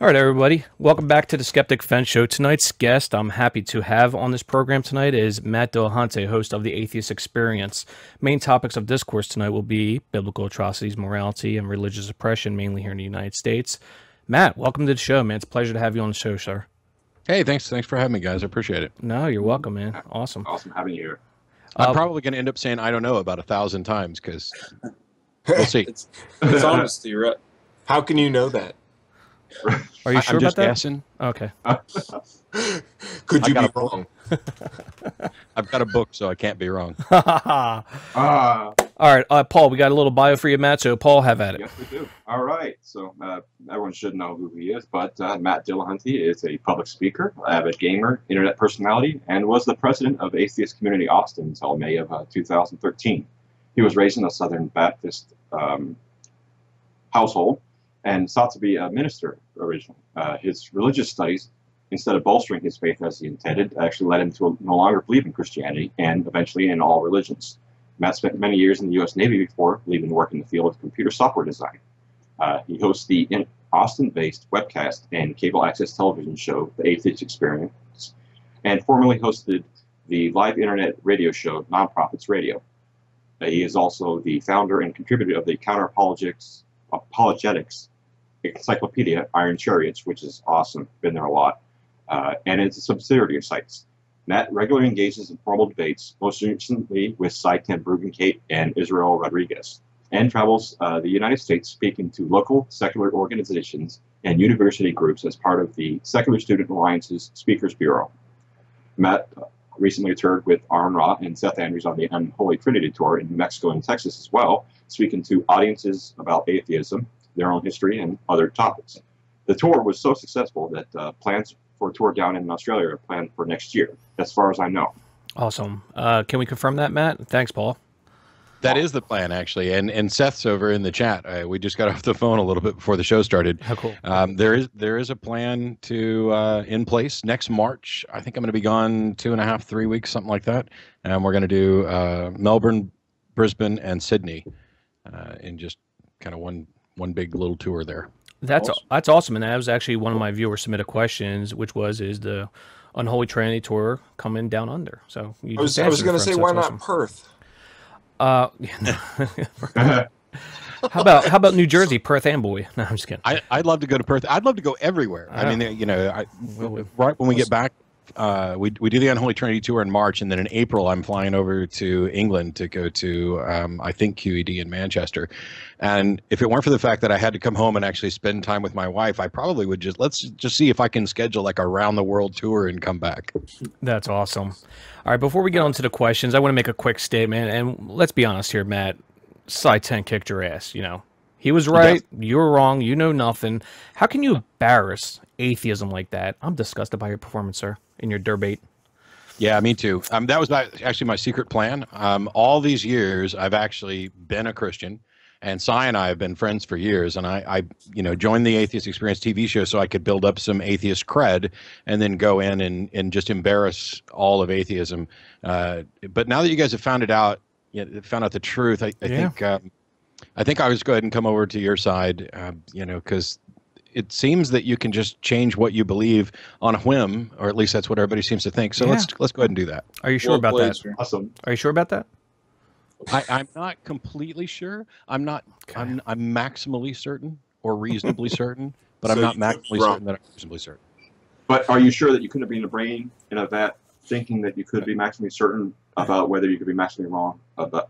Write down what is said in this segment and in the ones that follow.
All right, everybody. Welcome back to the Skeptic Fence Show. Tonight's guest I'm happy to have on this program tonight is Matt Dillahunty, host of the Atheist Experience. Main topics of discourse tonight will be biblical atrocities, morality, and religious oppression, mainly here in the United States. Matt, welcome to the show, man. It's a pleasure to have you on the show, sir. Hey, thanks for having me, guys. I appreciate it. No, you're welcome, man. Awesome. Awesome having you here. I'm probably going to end up saying I don't know about 1,000 times because we'll see. It's honesty, right? How can you know that? Are you sure I'm about just that? guessing. Okay. Could you be wrong? I've got a book, so I can't be wrong. All right, Paul, we got a little bio for you, Matt, so Paul, have at it. Yes, we do. All right. So everyone should know who he is, but Matt Dillahunty is a public speaker, avid gamer, internet personality, and was the president of Atheist Community Austin until May of 2013. He was raised in a Southern Baptist household and sought to be a minister originally. His religious studies, instead of bolstering his faith as he intended, actually led him to no longer believe in Christianity and eventually in all religions. Matt spent many years in the U.S. Navy before leaving to work in the field of computer software design. He hosts the Austin-based webcast and cable access television show, The Atheist Experience, and formerly hosted the live internet radio show, Nonprofits Radio. He is also the founder and contributor of the Counter-Apologetics Encyclopedia, Iron Chariots, which is awesome, been there a lot, and it's a subsidiary of Sites. Matt regularly engages in formal debates, most recently with Saitem Bruggencate and Israel Rodriguez, and travels the United States speaking to local secular organizations and university groups as part of the Secular Student Alliance's Speakers Bureau. Matt recently toured with Aaron Ra and Seth Andrews on the Unholy Trinity Tour in New Mexico and Texas as well, speaking to audiences about atheism, their own history, and other topics. The tour was so successful that plans for a tour down in Australia are planned for next year, as far as I know. Awesome. Can we confirm that, Matt? Thanks, Paul. That is the plan, actually. And Seth's over in the chat. We just got off the phone a little bit before the show started. How cool. There is a plan to in place next March. I think I'm going to be gone 2.5, 3 weeks, something like that. And we're going to do Melbourne, Brisbane, and Sydney in just kind of one big little tour there. That's awesome, and that was actually one of my viewers submitted questions, which is the Unholy Trinity Tour coming down under. So I was going to say, why not Perth? How about New Jersey, Perth and Bowie? No, I'm just kidding. I'd love to go to Perth. I'd love to go everywhere. I mean, right when we get back, we do the Unholy Trinity Tour in March, and then in April I'm flying over to England to go to I think QED in Manchester. And if it weren't for the fact that I had to come home and actually spend time with my wife, I probably would let's just see if I can schedule like a round the world tour and come back. That's awesome. All right, before we get on to the questions, I want to make a quick statement, and let's be honest here, Matt. Side 10 kicked your ass, you know. He was right, you were wrong, you know nothing. How can you embarrass atheism like that? I'm disgusted by your performance, sir, in your debate. Yeah, me too. That was actually my secret plan. All these years, I've actually been a Christian, and Cy and I have been friends for years. And I joined the Atheist Experience TV show so I could build up some atheist cred, and then go in and just embarrass all of atheism. But now that you guys have found out the truth, I think I was go ahead and come over to your side, because it seems that you can just change what you believe on a whim, or at least that's what everybody seems to think. So let's go ahead and do that. Are you sure about that? Awesome. Are you sure about that? I'm not completely sure. I'm not. Okay. I'm maximally certain or reasonably certain, but I'm not maximally certain that I'm reasonably certain. But are you sure that you couldn't be in the brain in a vat thinking that you could be maximally certain about whether you could be maximally wrong about?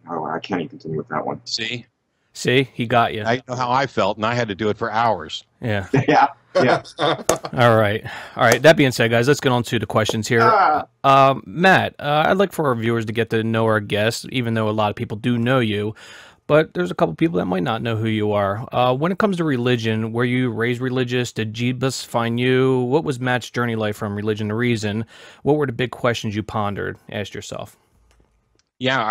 Oh, I can't even continue with that one. See, he got you. I know how I felt, and I had to do it for hours. Yeah. Yeah. All right. That being said, guys, let's get on to the questions here. Matt, I'd like for our viewers to get to know our guests, even though a lot of people do know you. But there's a couple people that might not know who you are. When it comes to religion, were you raised religious? Did Jesus find you? What was Matt's journey like from religion to reason? What were the big questions you pondered? Asked yourself. Yeah,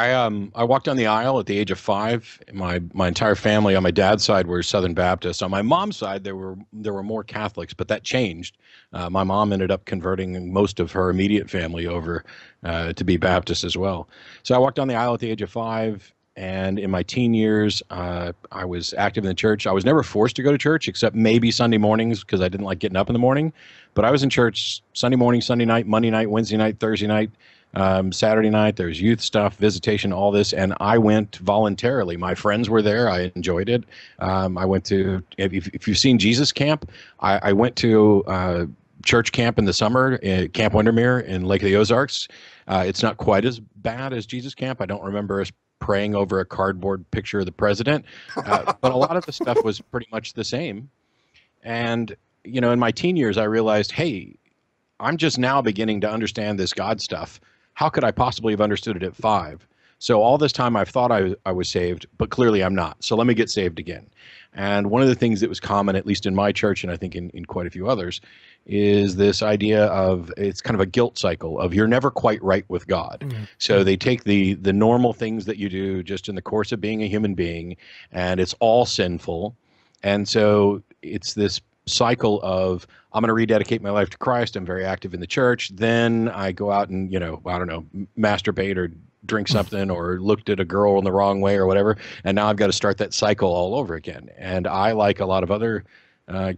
I walked down the aisle at the age of 5. My entire family on my dad's side were Southern Baptist. On my mom's side, there were more Catholics, but that changed. My mom ended up converting most of her immediate family over to be Baptist as well. So I walked down the aisle at the age of 5, And in my teen years, I was active in the church. I was never forced to go to church, except maybe Sunday mornings because I didn't like getting up in the morning. But I was in church Sunday morning, Sunday night, Monday night, Wednesday night, Thursday night, Saturday night. There was youth stuff, visitation, all this. And I went voluntarily. My friends were there. I enjoyed it. I went to, if you've seen Jesus Camp, I went to church camp in the summer, Camp Windermere in Lake of the Ozarks. It's not quite as bad as Jesus Camp. I don't remember us praying over a cardboard picture of the president, but a lot of the stuff was pretty much the same. And, you know, in my teen years, I realized, hey, I'm just now beginning to understand this God stuff. How could I possibly have understood it at 5? So all this time I've thought I was saved, but clearly I'm not. So let me get saved again. And one of the things that was common, at least in my church, and I think in quite a few others, is this idea of, it's kind of a guilt cycle of you're never quite right with God. Mm-hmm. So they take the normal things that you do just in the course of being a human being, and it's all sinful. And so it's this cycle of, I'm going to rededicate my life to Christ. I'm very active in the church. Then I go out and, you know, I don't know, masturbate or drink something or looked at a girl in the wrong way or whatever. And now I've got to start that cycle all over again. And I, like a lot of other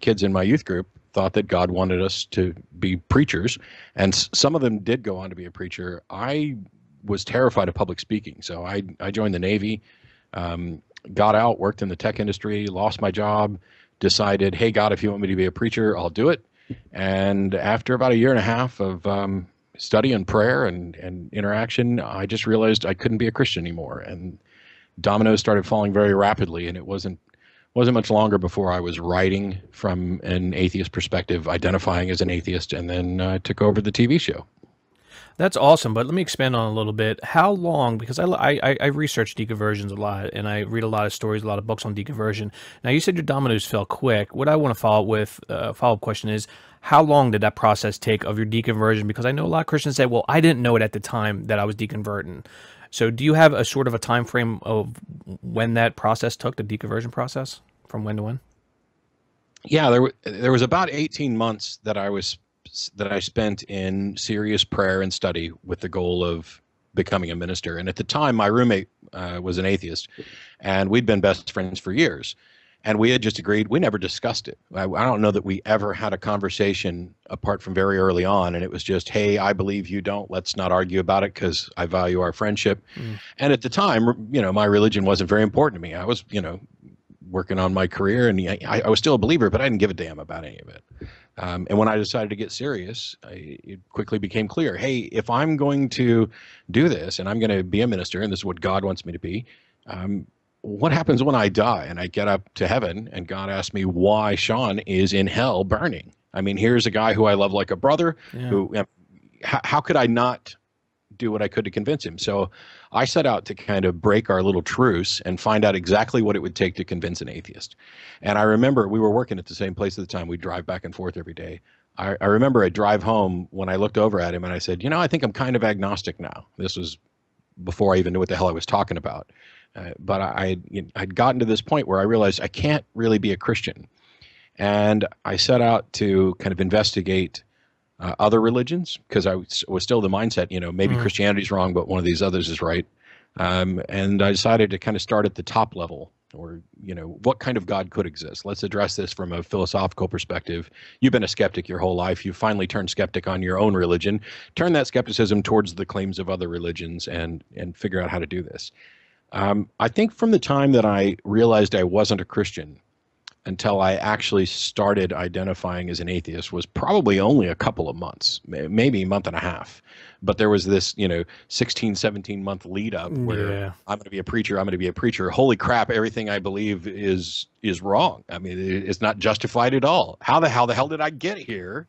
kids in my youth group, thought that God wanted us to be preachers. And some of them did go on to be a preacher. I was terrified of public speaking. So I joined the Navy, got out, worked in the tech industry, lost my job, decided, hey, God, if you want me to be a preacher, I'll do it. And after about 1.5 years of study and prayer and interaction, I just realized I couldn't be a Christian anymore. And dominoes started falling very rapidly, and it wasn't much longer before I was writing from an atheist perspective, identifying as an atheist, and then took over the TV show. That's awesome, but let me expand on it a little bit. How long, because I research deconversions a lot, and I read a lot of stories, a lot of books on deconversion. Now, you said your dominoes fell quick. What I want to follow up with, follow-up question is, how long did that process take of your deconversion? Because I know a lot of Christians say, well, I didn't know it at the time that I was deconverting. So do you have a sort of a time frame of when that process took, the deconversion process, from when to when? Yeah, there was about 18 months that I spent in serious prayer and study with the goal of becoming a minister. And at the time, my roommate was an atheist, and we'd been best friends for years. And we had just agreed, we never discussed it. I don't know that we ever had a conversation apart from very early on. And it was just, hey, I believe you don't. Let's not argue about it because I value our friendship. Mm. And at the time, you know, my religion wasn't very important to me. I was, you know, working on my career, and I was still a believer, but I didn't give a damn about any of it. And when I decided to get serious, it quickly became clear, hey, if I'm going to do this and I'm going to be a minister, and this is what God wants me to be, what happens when I die and I get up to heaven and God asks me why Sean is in hell burning? I mean, here's a guy who I love like a brother, who, how could I not do what I could to convince him? So I set out to kind of break our little truce and find out exactly what it would take to convince an atheist. And I remember we were working at the same place at the time. We'd drive back and forth every day. I remember a drive home when I looked over at him and I said, you know, I think I'm kind of agnostic now. This was before I even knew what the hell I was talking about. But I'd gotten to this point where I realized I can't really be a Christian. And I set out to kind of investigate other religions, because I was still the mindset, you know, maybe Christianity's wrong, but one of these others is right. And I decided to kind of start at the top level, or, you know, what kind of God could exist? Let's address this from a philosophical perspective. You've been a skeptic your whole life. You finally turned skeptic on your own religion. Turn that skepticism towards the claims of other religions and figure out how to do this. I think from the time that I realized I wasn't a Christian until I actually started identifying as an atheist was probably only a couple of months, maybe a month and a half. But there was this, you know, 16, 17 month lead up where I'm going to be a preacher. I'm going to be a preacher. Holy crap. Everything I believe is wrong. I mean, it's not justified at all. How the hell did I get here?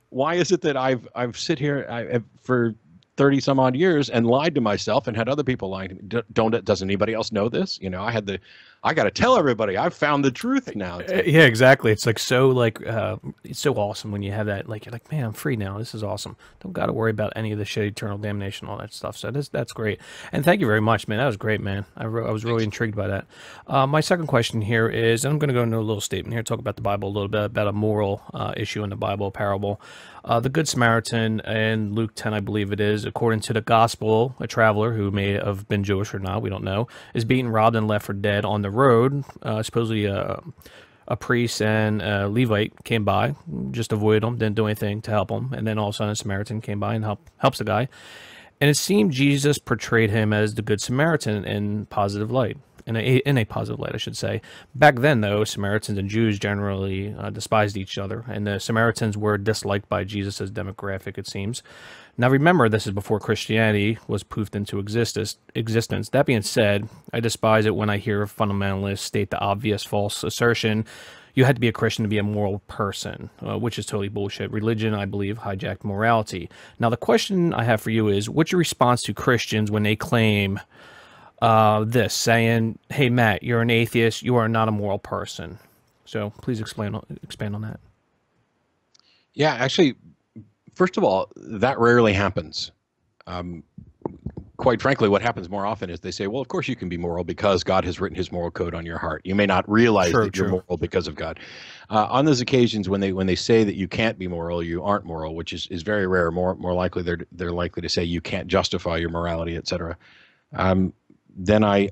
Why is it that I've sit here for 30 some odd years and lied to myself and had other people lying to me? Doesn't anybody else know this? You know, I had I got to tell everybody I've found the truth now. Yeah, exactly. It's like so it's so awesome when you have that. Like, you're like, man, I'm free now. This is awesome. Don't got to worry about any of the shit, eternal damnation, all that stuff. So that's great. And thank you very much, man. That was great, man. I was really intrigued by that. My second question here is, and I'm going to go into a little statement here, talk about the Bible a little bit, about a moral issue in the Bible, a parable. The Good Samaritan in Luke 10, I believe it is, according to the gospel, a traveler who may have been Jewish or not, we don't know, is beaten, robbed, and left for dead on the road. Supposedly a priest and a Levite came by, just avoided him, didn't do anything to help him, and then all of a sudden a Samaritan came by and helps the guy. And it seemed Jesus portrayed him as the Good Samaritan in positive light. In a positive light, I should say. Back then, though, Samaritans and Jews generally despised each other, and the Samaritans were disliked by Jesus' demographic, it seems. Now, remember, this is before Christianity was poofed into existence. That being said, I despise it when I hear fundamentalists state the obvious false assertion, you had to be a Christian to be a moral person, which is totally bullshit. Religion, I believe, hijacked morality. Now, the question I have for you is, what's your response to Christians when they claim this, saying, hey, Matt, you're an atheist, you are not a moral person? So please expand on that. Yeah, actually, first of all, that rarely happens. Quite frankly, what happens more often is they say, well, of course you can be moral because God has written his moral code on your heart. You may not realize that you're moral because of God. On those occasions when they say that you can't be moral, you aren't moral, which is very rare. More likely they're likely to say you can't justify your morality, etc. Then I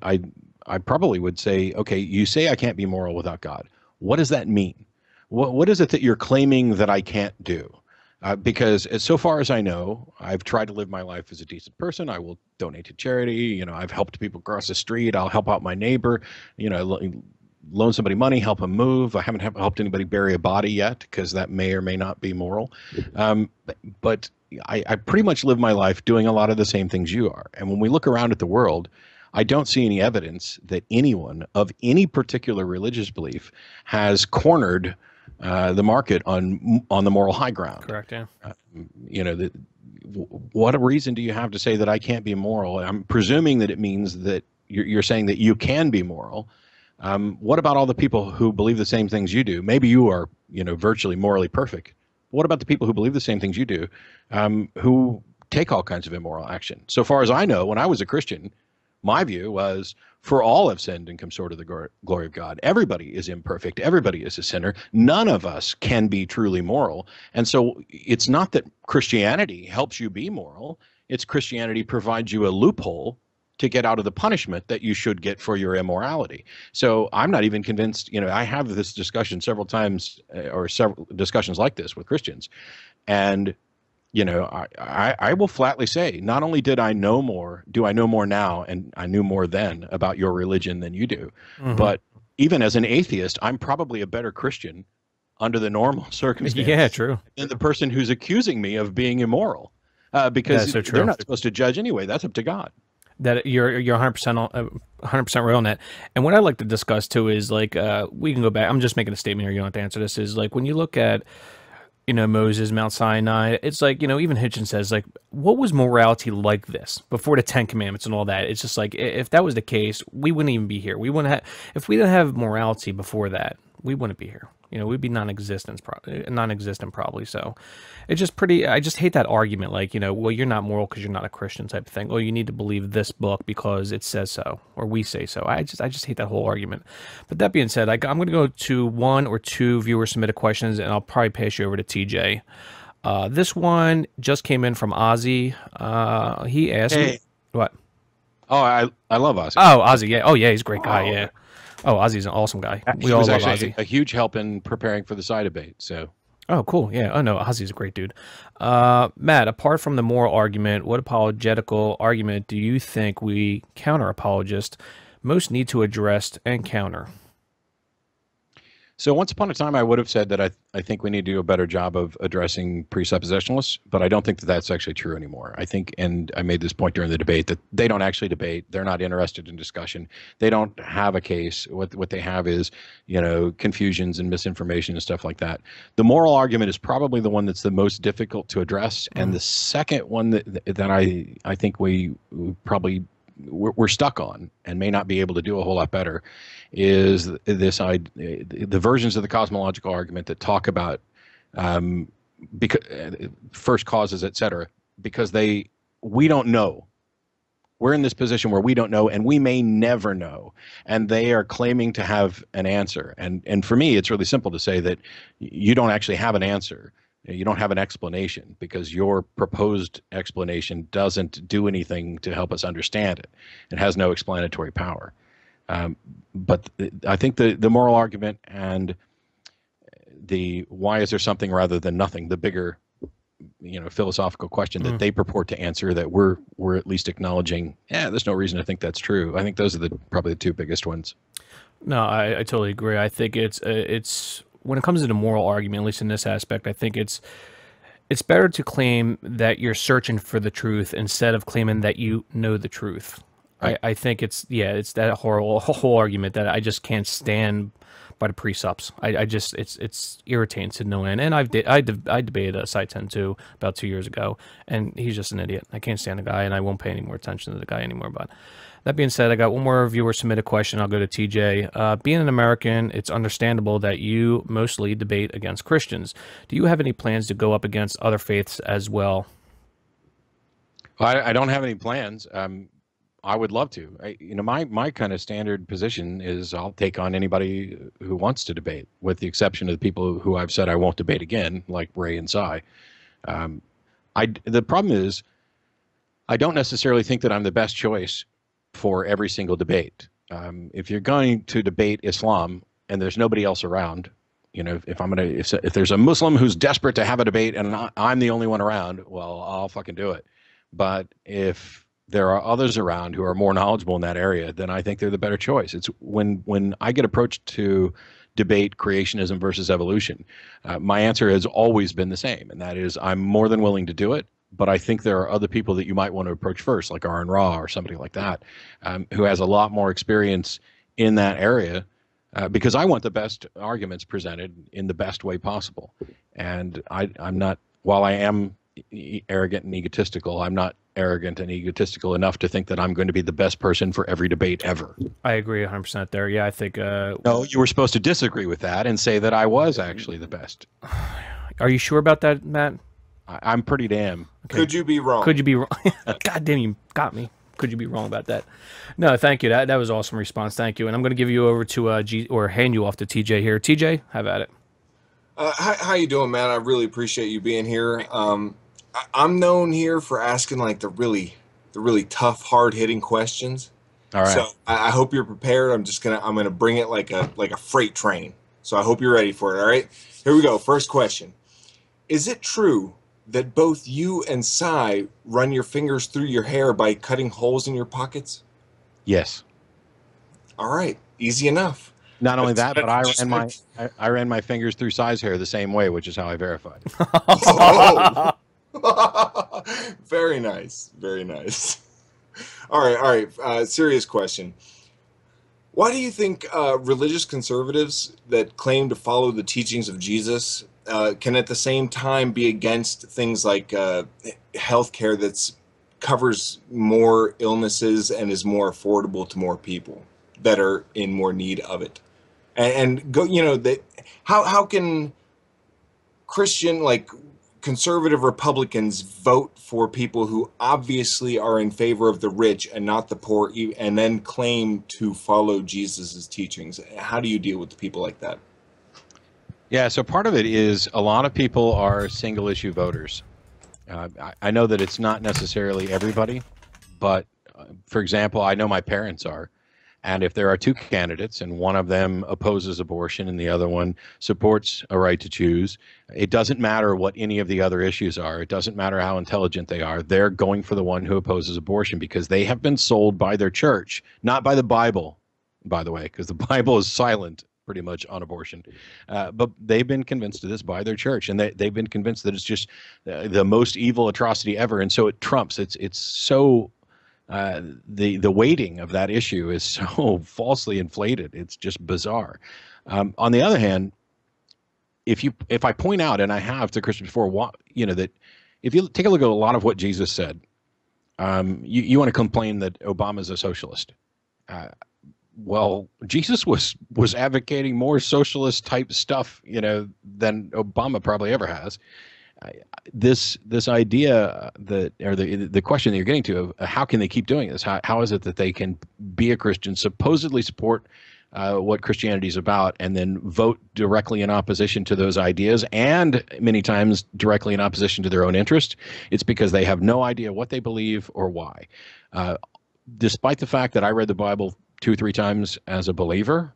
probably would say, okay, you say I can't be moral without God. What does that mean? What is it that you're claiming that I can't do? Because so far as I know, I've tried to live my life as a decent person. I will donate to charity. You know, I've helped people cross the street. I'll help out my neighbor. You know, loan somebody money, help them move. I haven't helped anybody bury a body yet because that may or may not be moral. But I pretty much live my life doing a lot of the same things you are. And when we look around at the world, I don't see any evidence that anyone of any particular religious belief has cornered the market on the moral high ground. Correct. Yeah. You know, what reason do you have to say that I can't be moral? I'm presuming that it means that you're saying that you can be moral. What about all the people who believe the same things you do? Maybe you are, you know, virtually morally perfect. What about the people who believe the same things you do, who take all kinds of immoral action? So far as I know, when I was a Christian, my view was, for all have sinned and come short of the glory of God. Everybody is imperfect. Everybody is a sinner. None of us can be truly moral. And so it's not that Christianity helps you be moral. It's Christianity provides you a loophole to get out of the punishment that you should get for your immorality. So I'm not even convinced, you know, I have this discussion several times, or several discussions like this with Christians. And you know, I will flatly say, not only do I know more now, and I knew more then about your religion than you do, but even as an atheist, I'm probably a better Christian under the normal circumstances. Yeah, true. Than the person who's accusing me of being immoral, because they're not supposed to judge anyway. That's up to God. That you're 100% right on that. And what I'd like to discuss too is like we can go back. I'm just making a statement here. You don't have to answer this. Is like when you look at, you know, Moses, Mount Sinai, it's like, you know, even Hitchens says, like, what was morality like this before the 10 Commandments and all that? It's just like, if that was the case, we wouldn't even be here. We wouldn't have, if we didn't have morality before that, we wouldn't be here. You know, we'd be non-existent probably. So it's just pretty, I just hate that argument. Like, you know, well, you're not moral because you're not a Christian type of thing. Oh, you need to believe this book because it says so, or we say so. I just hate that whole argument. But that being said, I'm going to go to one or two viewer submitted questions, and I'll probably pass you over to TJ. This one just came in from Ozzy. He asked me, what? Oh, I love Ozzy. Oh, Ozzy, yeah. Oh, yeah, he's a great guy, yeah. Oh, Ozzy's an awesome guy. We all love Ozzy. A huge help in preparing for the side debate. So. Oh, cool. Yeah. Oh, no, Ozzy's a great dude. Matt, apart from the moral argument, what apologetical argument do you think we counter-apologists most need to address and counter? So once upon a time, I would have said that I think we need to do a better job of addressing presuppositionalists, but I don't think that that's actually true anymore. I think, and I made this point during the debate, that they don't actually debate. They're not interested in discussion. They don't have a case. What they have is, you know, confusions and misinformation and stuff like that. The moral argument is probably the one that's the most difficult to address, and the second one that I think we probably we're stuck on and may not be able to do a whole lot better is the versions of the cosmological argument that talk about because first causes, etc., because we don't know. We're in this position where we don't know, and we may never know. And they are claiming to have an answer. And for me, it's really simple to say that you don't actually have an answer. You don't have an explanation, because your proposed explanation doesn't do anything to help us understand it. It has no explanatory power. But I think the moral argument and the why is there something rather than nothing, the bigger philosophical question that they purport to answer, that we're at least acknowledging, there's no reason to think that's true. I think those are probably the two biggest ones. No, I totally agree. I think it's when it comes to the moral argument, at least in this aspect, I think it's better to claim that you're searching for the truth instead of claiming that you know the truth. Right. I think it's that whole argument that I just can't stand by the precepts. It's irritating to no end. And I debated Side 10 too about 2 years ago, and he's just an idiot. I can't stand the guy, and I won't pay any more attention to the guy anymore. But that being said, I got one more viewer submitted question. I'll go to TJ. Being an American, it's understandable that you mostly debate against Christians. Do you have any plans to go up against other faiths as well? Well, I don't have any plans. I would love to. My kind of standard position is I'll take on anybody who wants to debate, with the exception of the people who I've said I won't debate again, like Ray and Cy. The problem is I don't necessarily think that I'm the best choice for every single debate. If you're going to debate Islam and there's nobody else around, if there's a Muslim who's desperate to have a debate and I'm the only one around, well, I'll fucking do it. But if there are others around who are more knowledgeable in that area, then I think they're the better choice. It's when I get approached to debate creationism versus evolution, my answer has always been the same, and that is I'm more than willing to do it, but I think there are other people that you might want to approach first, like Aaron Ra or somebody like that, who has a lot more experience in that area, because I want the best arguments presented in the best way possible. And I'm not, while I am arrogant and egotistical, I'm not arrogant and egotistical enough to think that I'm going to be the best person for every debate ever. I agree 100% there. Yeah, I think... No, you were supposed to disagree with that and say that I was actually the best. Are you sure about that, Matt? I'm pretty damn. Okay. Could you be wrong? Could you be wrong? God damn, you got me. Could you be wrong about that? No, thank you. That was an awesome response. Thank you. And I'm going to give you over to hand you off to TJ here. TJ, have at it. How you doing, man? I really appreciate you being here. I'm known here for asking like the really tough, hard-hitting questions. All right. So I hope you're prepared. I'm gonna bring it like a freight train. So I hope you're ready for it. All right. Here we go. First question: is it true that both you and Cy run your fingers through your hair by cutting holes in your pockets? Yes. All right. Easy enough. Not only that, but I ran my fingers through Cy's hair the same way, which is how I verified. Oh. Very nice. Very nice. All right. Serious question. Why do you think religious conservatives that claim to follow the teachings of Jesus can at the same time be against things like healthcare that covers more illnesses and is more affordable to more people that are in more need of it? And go, how can Christian, like, conservative Republicans vote for people who obviously are in favor of the rich and not the poor, and then claim to follow Jesus's teachings? How do you deal with the people like that? Yeah, so part of it is a lot of people are single issue voters. I know that it's not necessarily everybody, but for example, I know my parents are. And if there are two candidates and one of them opposes abortion and the other one supports a right to choose, it doesn't matter what any of the other issues are. It doesn't matter how intelligent they are. They're going for the one who opposes abortion because they have been sold by their church, not by the Bible, by the way, because the Bible is silent pretty much on abortion. But they've been convinced of this by their church, and they've been convinced that it's just the most evil atrocity ever. And so it trumps. It's so... the weighting of that issue is so falsely inflated. It's just bizarre. On the other hand, if I point out, and I have to Christians before, that if you take a look at a lot of what Jesus said, you want to complain that Obama's a socialist. Well, Jesus was advocating more socialist type stuff, than Obama probably ever has. This idea that, or the question that you're getting to, of how can they keep doing this? How is it that they can be a Christian, supposedly support what Christianity is about, and then vote directly in opposition to those ideas, and many times directly in opposition to their own interest? It's because they have no idea what they believe or why. Despite the fact that I read the Bible 2 or 3 times as a believer,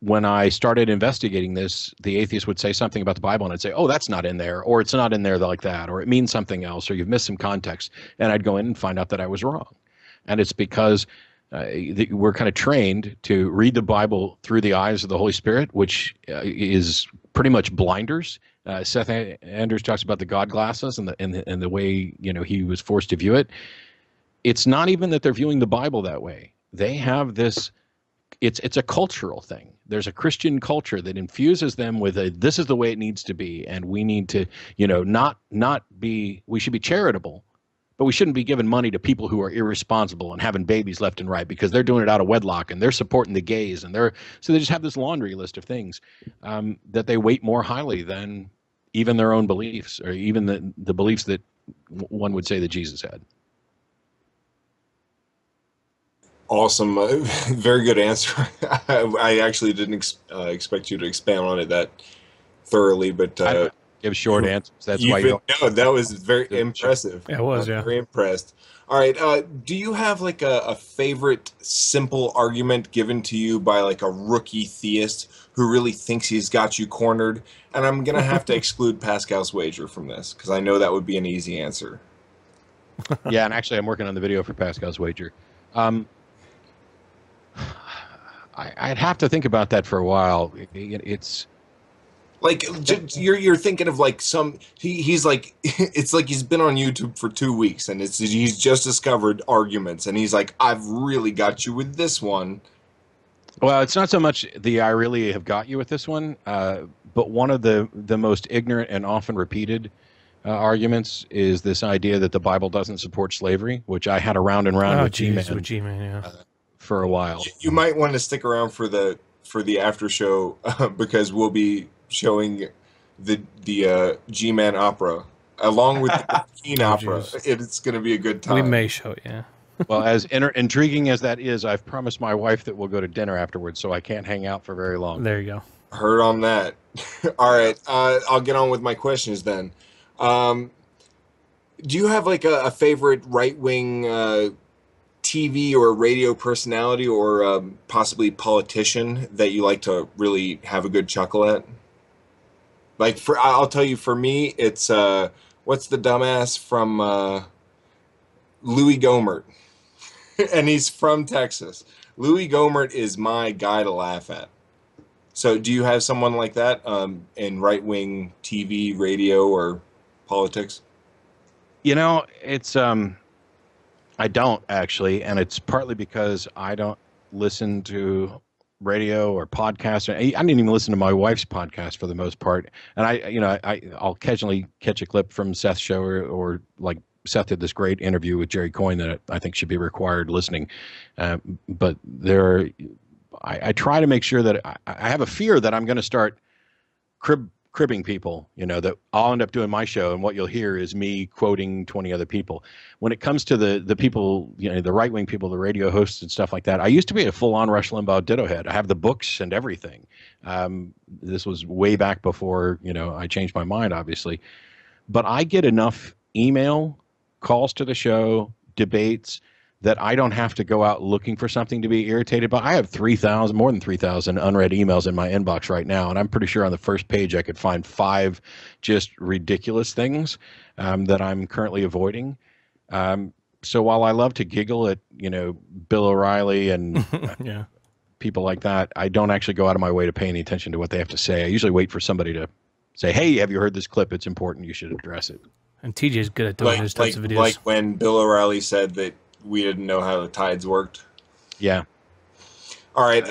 when I started investigating this, the atheist would say something about the Bible, and I'd say, oh, that's not in there, or it's not in there like that, or it means something else, or you've missed some context. And I'd go in and find out that I was wrong. And it's because we're kind of trained to read the Bible through the eyes of the Holy Spirit, which is pretty much blinders. Seth Anders talks about the God glasses and the way he was forced to view it. It's not even that they're viewing the Bible that way. They have this. It's a cultural thing. There's a Christian culture that infuses them with this is the way it needs to be, and we need to we should be charitable, but we shouldn't be giving money to people who are irresponsible and having babies left and right because they're doing it out of wedlock and they're supporting the gays, and so they just have this laundry list of things that they weight more highly than even their own beliefs, or even the beliefs that one would say that Jesus had. Awesome. Very good answer. I actually didn't expect you to expand on it that thoroughly, but I don't give short answers. That's why you don't. No, that was very impressive. It was, yeah. Very impressed. All right. Do you have like a favorite simple argument given to you by like a rookie theist who really thinks he's got you cornered? And I'm going to have to exclude Pascal's wager from this because I know that would be an easy answer. Yeah, and actually I'm working on the video for Pascal's wager. I'd have to think about that for a while. It's like you're thinking of like he's like it's like he's been on YouTube for 2 weeks and he's just discovered arguments and he's like, I've really got you with this one. Well, it's not so much I really have got you with this one, but one of the most ignorant and often repeated arguments is this idea that the Bible doesn't support slavery, which I had around and around with G-Man, yeah. For a while. You might want to stick around for the after show because we'll be showing the G-Man opera along with the Keen opera. It's going to be a good time. We may show it, yeah. Well, as intriguing as that is, I've promised my wife that we'll go to dinner afterwards, so I can't hang out for very long. There you go. Heard on that. All right, I'll get on with my questions then. Do you have like a favorite right-wing TV or radio personality or possibly politician that you like to really have a good chuckle at? Like I'll tell you, for me, it's what's the dumbass from Louis Gohmert, and he's from Texas. Louis Gohmert is my guy to laugh at. So, do you have someone like that in right-wing TV, radio, or politics? It's I don't actually, and it's partly because I don't listen to radio or podcasts. I didn't even listen to my wife's podcast for the most part. And I'll occasionally catch a clip from Seth's show, or like Seth did this great interview with Jerry Coyne that I think should be required listening. But I try to make sure that I have a fear that I'm going to start cribbing people, that I'll end up doing my show and what you'll hear is me quoting 20 other people. When it comes to the people, the right-wing people, the radio hosts and stuff like that, I used to be a full-on Rush Limbaugh ditto head. I have the books and everything. This was way back before, I changed my mind, obviously. But I get enough email, calls to the show, debates, that I don't have to go out looking for something to be irritated by. I have more than 3,000 unread emails in my inbox right now, and I'm pretty sure on the first page I could find 5 just ridiculous things that I'm currently avoiding. So while I love to giggle at, Bill O'Reilly and yeah, people like that, I don't actually go out of my way to pay any attention to what they have to say. I usually wait for somebody to say, hey, have you heard this clip? It's important. You should address it. And TJ's good at doing those types of videos. Like when Bill O'Reilly said that we didn't know how the tides worked. Yeah. All right.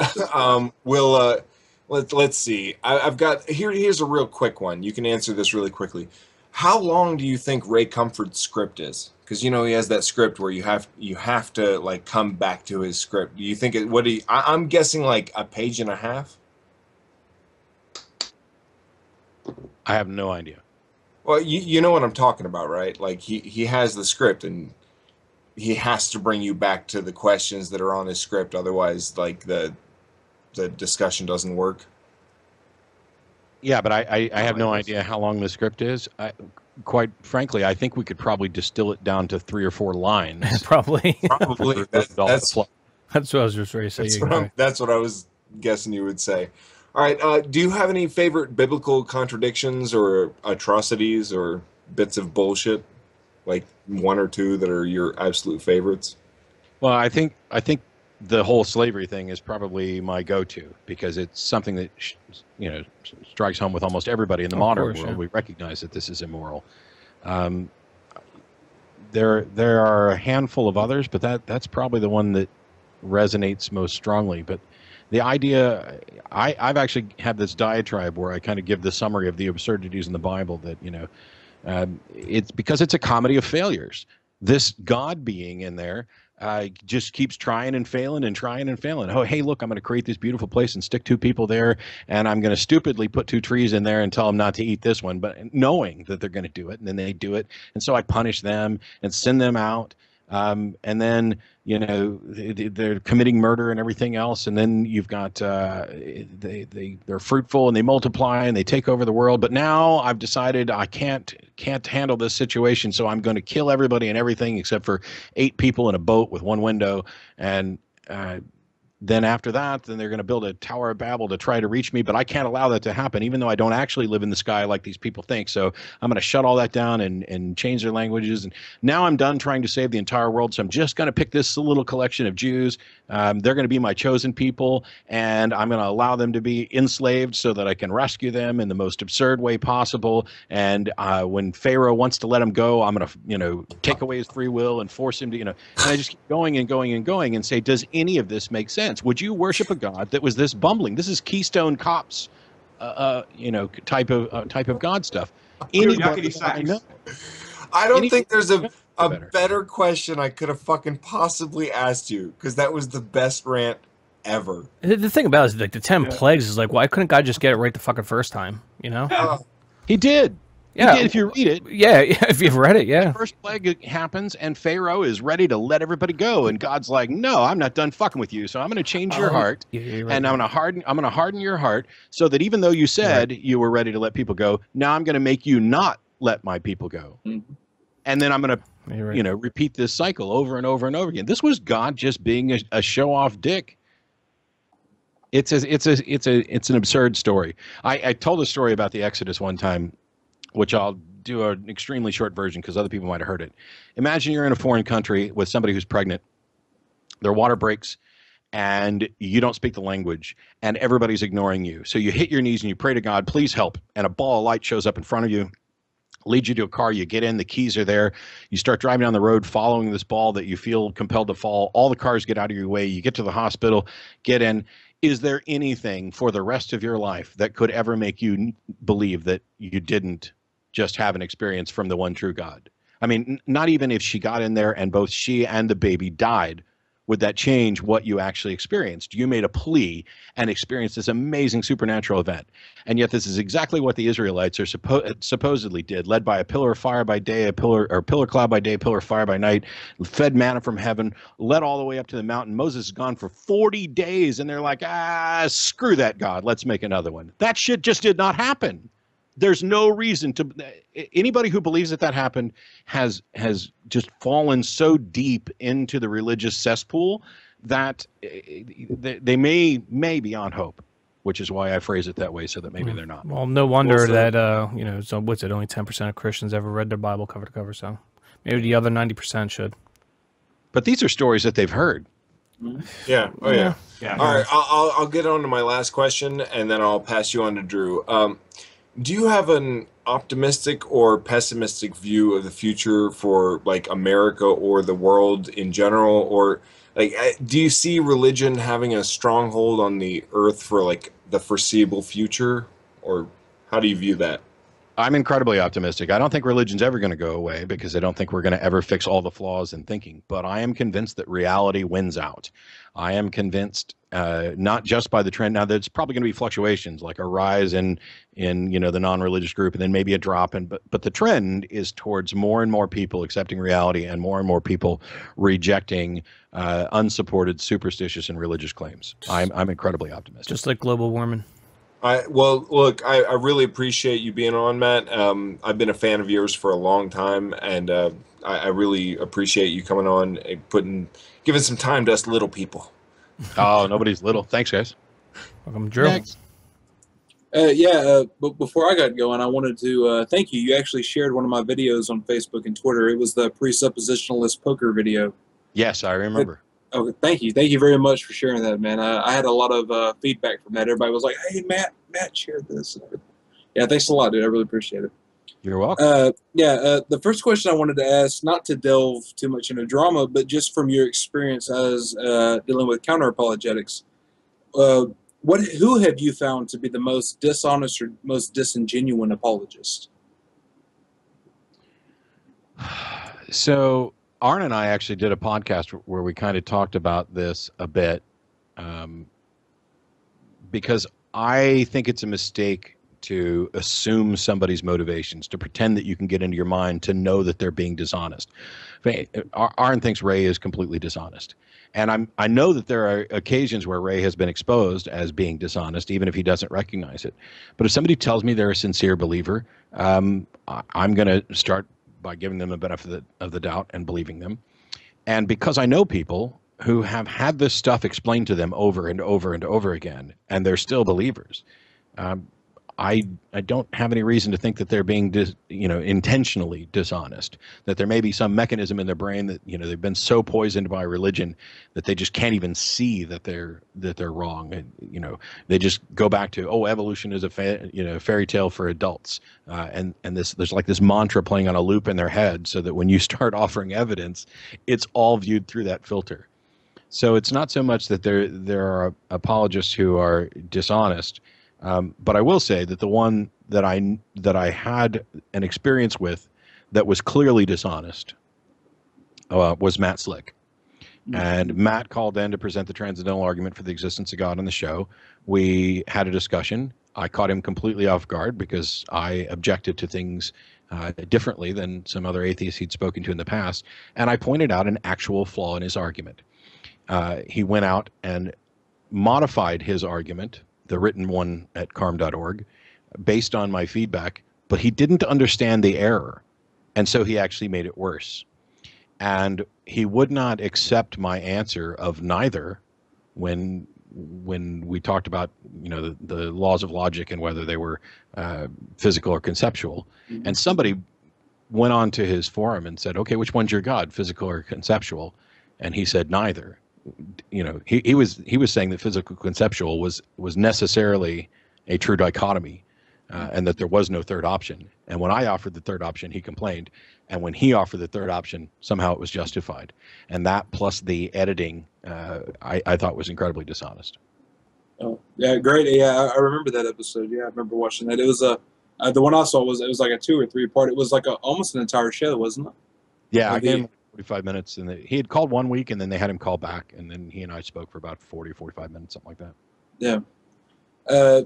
Let's see. I've got here's a real quick one. You can answer this really quickly. How long do you think Ray Comfort's script is? Because you know he has that script where you have to like come back to his script. Do you think it? I'm guessing like a page and a half. I have no idea. Well, you know what I'm talking about, right? Like he has the script and he has to bring you back to the questions that are on his script. Otherwise, like the discussion doesn't work. Yeah, but I have no idea how long the script is. Quite frankly, I think we could probably distill it down to 3 or 4 lines. Probably. Probably. That's what I was just ready to say. That's what I was guessing you would say. All right. Do you have any favorite biblical contradictions or atrocities or bits of bullshit? Like 1 or 2 that are your absolute favorites? Well, I think the whole slavery thing is probably my go-to because it's something that strikes home with almost everybody in the modern world. Yeah. We recognize that this is immoral. There are a handful of others, but that's probably the one that resonates most strongly. But the idea, I've actually had this diatribe where I kind of give the summary of the absurdities in the Bible that, it's because it's a comedy of failures. This God being in there just keeps trying and failing and trying and failing. Oh, hey, look, I'm going to create this beautiful place and stick 2 people there, and I'm going to stupidly put 2 trees in there and tell them not to eat this one, but knowing that they're going to do it, and then they do it, and so I punish them and send them out, and then they're committing murder and everything else, and then you've got they're fruitful and they multiply and they take over the world. But now I've decided I can't handle this situation, so I'm going to kill everybody and everything except for 8 people in a boat with 1 window, and then after that, then they're going to build a Tower of Babel to try to reach me, but I can't allow that to happen, even though I don't actually live in the sky like these people think. So I'm going to shut all that down and change their languages. And now I'm done trying to save the entire world, so I'm just going to pick this little collection of Jews. They're going to be my chosen people, and I'm going to allow them to be enslaved so that I can rescue them in the most absurd way possible. And when Pharaoh wants to let them go, I'm going to, take away his free will and force him to, and I just keep going and going and going and say, does any of this make sense? Would you worship a God that was this bumbling? This is Keystone Cops, type of God stuff. I don't think there's a better question I could have fucking possibly asked you, because that was the best rant ever. The thing about it is, like, the 10 plagues is like, why couldn't God just get it right the fucking first time? He did. Yeah, if you read it. Yeah, if you've read it, yeah. The first plague happens, and Pharaoh is ready to let everybody go, and God's like, "No, I'm not done fucking with you. So I'm going to change your heart, and I'm going to harden your heart, so that even though you said you were ready to let people go, now I'm going to make you not let my people go, and then I'm going to, repeat this cycle over and over and over again." This was God just being a show-off dick. It's an absurd story. I told a story about the Exodus one time, which I'll do an extremely short version because other people might have heard it. Imagine you're in a foreign country with somebody who's pregnant. Their water breaks, and you don't speak the language, and everybody's ignoring you. So you hit your knees and you pray to God, please help. And a ball of light shows up in front of you, leads you to a car. You get in, the keys are there. You start driving down the road following this ball that you feel compelled to follow. All the cars get out of your way. You get to the hospital, get in. Is there anything for the rest of your life that could ever make you believe that you didn't just have an experience from the one true God? I mean, not even if she got in there and both she and the baby died, would that change what you actually experienced? You made a plea and experienced this amazing supernatural event. And yet this is exactly what the Israelites are supposedly did, led by a pillar of fire by day, pillar cloud by day, pillar of fire by night, fed manna from heaven, led all the way up to the mountain. Moses is gone for 40 days, and they're like, screw that God, let's make another one. That shit just did not happen. There's no reason to. Anybody who believes that happened has just fallen so deep into the religious cesspool that they may be on hope, which is why I phrase it that way, so that maybe they're not. Well, no wonder that so what's it? Only 10% of Christians ever read their Bible cover to cover. So maybe the other 90% should. But these are stories that they've heard. Yeah. Oh yeah. All right. I'll get on to my last question, and then I'll pass you on to Drew. Do you have an optimistic or pessimistic view of the future for like America or the world in general? Or like, do you see religion having a stronghold on the earth for like the foreseeable future? Or how do you view that? I'm incredibly optimistic. I don't think religion's ever going to go away because I don't think we're going to ever fix all the flaws in thinking. But I am convinced that reality wins out. I am convinced, not just by the trend. Now, there's probably going to be fluctuations, like a rise in the non-religious group, and then maybe a drop in. But the trend is towards more and more people accepting reality, and more people rejecting unsupported, superstitious, and religious claims. I'm incredibly optimistic. Just like global warming. Well, look, I really appreciate you being on, Matt. I've been a fan of yours for a long time, and I really appreciate you coming on and giving some time to us little people. Oh, nobody's little. Thanks, guys. Welcome, Drew. Next. But before I got going, I wanted to thank you. You actually shared one of my videos on Facebook and Twitter. It was the presuppositionalist poker video. Yes, I remember. Okay, thank you. Thank you very much for sharing that, man. I had a lot of feedback from that. Everybody was like, hey, Matt shared this. Yeah, thanks a lot, dude. I really appreciate it. You're welcome. The first question I wanted to ask, not to delve too much into drama, but just from your experience as dealing with counter-apologetics, who have you found to be the most dishonest or most disingenuous apologist? So Arn and I actually did a podcast where we kind of talked about this a bit, because I think it's a mistake to assume somebody's motivations, to pretend that you can get into your mind to know that they're being dishonest. Arn thinks Ray is completely dishonest. And I know that there are occasions where Ray has been exposed as being dishonest, even if he doesn't recognize it. But if somebody tells me they're a sincere believer, I'm going to start by giving them a benefit of the doubt and believing them. And because I know people who have had this stuff explained to them over and over and over again, and they're still believers, I don't have any reason to think that they're being intentionally dishonest, that there may be some mechanism in their brain that they've been so poisoned by religion that they just can't even see that they're wrong. And, they just go back to, oh, evolution is a fairy tale for adults, and there's like this mantra playing on a loop in their head, so that when you start offering evidence, it's all viewed through that filter. So it's not so much that there are apologists who are dishonest. But I will say that the one that I had an experience with that was clearly dishonest was Matt Slick. And Matt called in to present the transcendental argument for the existence of God on the show. We had a discussion. I caught him completely off guard because I objected to things differently than some other atheists he'd spoken to in the past. And I pointed out an actual flaw in his argument. He went out and modified his argument, the written one at carm.org, based on my feedback, but he didn't understand the error. And so he actually made it worse. And he would not accept my answer of neither when we talked about, the laws of logic and whether they were physical or conceptual. Mm-hmm. And somebody went on to his forum and said, okay, which one's your God, physical or conceptual? And he said neither. He was saying that physical conceptual was necessarily a true dichotomy, and that there was no third option. And when I offered the third option, he complained. And when he offered the third option, somehow it was justified. And that plus the editing, I thought was incredibly dishonest. Oh, yeah, great. Yeah, I remember that episode. Yeah, I remember watching that. It was the one I saw was like a 2 or 3 part. It was like almost an entire show, wasn't it? Yeah, I gave him 45 minutes, and he had called one week, and then they had him call back, and then he and I spoke for about 45 minutes, something like that. Yeah.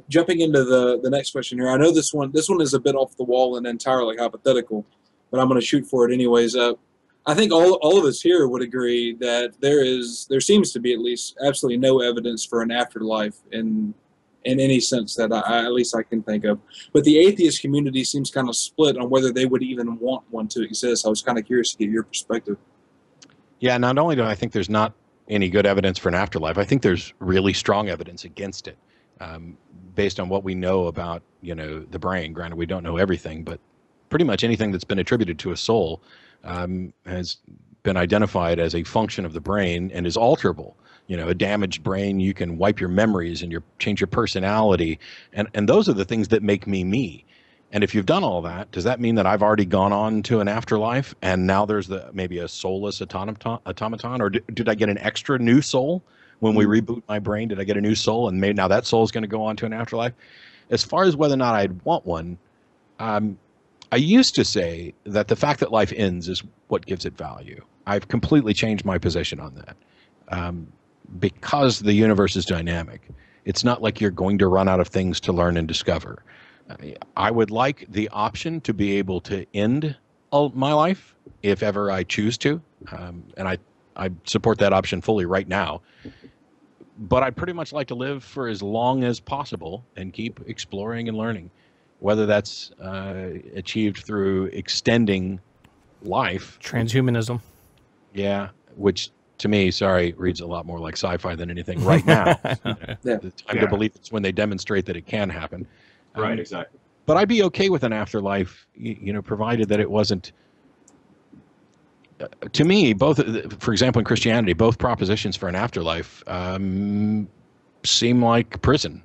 Jumping into the next question here, I know this one is a bit off the wall and entirely hypothetical, but I'm going to shoot for it anyways. I think all of us here would agree that there seems to be at least absolutely no evidence for an afterlife in any sense that at least I can think of. But the atheist community seems kind of split on whether they would even want one to exist. I was kind of curious to get your perspective. Yeah, not only do I think there's not any good evidence for an afterlife, I think there's really strong evidence against it, based on what we know about the brain. Granted, we don't know everything, but pretty much anything that's been attributed to a soul has been identified as a function of the brain and is alterable. A damaged brain, you can wipe your memories and change your personality. And those are the things that make me. And if you've done all that, does that mean that I've already gone on to an afterlife and now there's maybe a soulless automaton? Or did I get an extra new soul when we reboot my brain? Did I get a new soul and maybe now that soul is going to go on to an afterlife? As far as whether or not I'd want one, I used to say that the fact that life ends is what gives it value. I've completely changed my position on that. Because the universe is dynamic, it's not like you're going to run out of things to learn and discover. I would like the option to be able to end my life if ever I choose to. And I support that option fully right now. But I'd pretty much like to live for as long as possible and keep exploring and learning, whether that's achieved through extending life. Transhumanism. Yeah, which to me, sorry, reads a lot more like sci-fi than anything right now. The time to believe it's when they demonstrate that it can happen. Right, exactly. But I'd be okay with an afterlife, provided that it wasn't. To me, both, for example, in Christianity, both propositions for an afterlife seem like prison.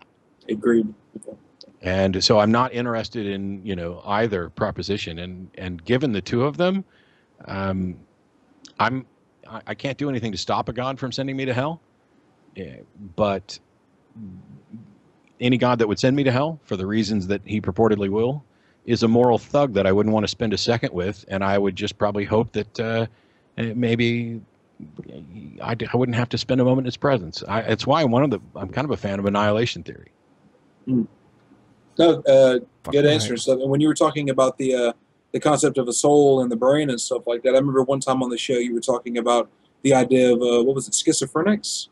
Agreed. And so I'm not interested in, either proposition. And given the two of them, I can't do anything to stop a God from sending me to hell. But any God that would send me to hell for the reasons that he purportedly will is a moral thug that I wouldn't want to spend a second with, and I would just probably hope that maybe I wouldn't have to spend a moment in his presence. It's why I'm kind of a fan of annihilation theory. No, good answer and stuff. And when you were talking about the concept of a soul and the brain and stuff like that, I remember one time on the show you were talking about the idea of what was it, schizophrenics?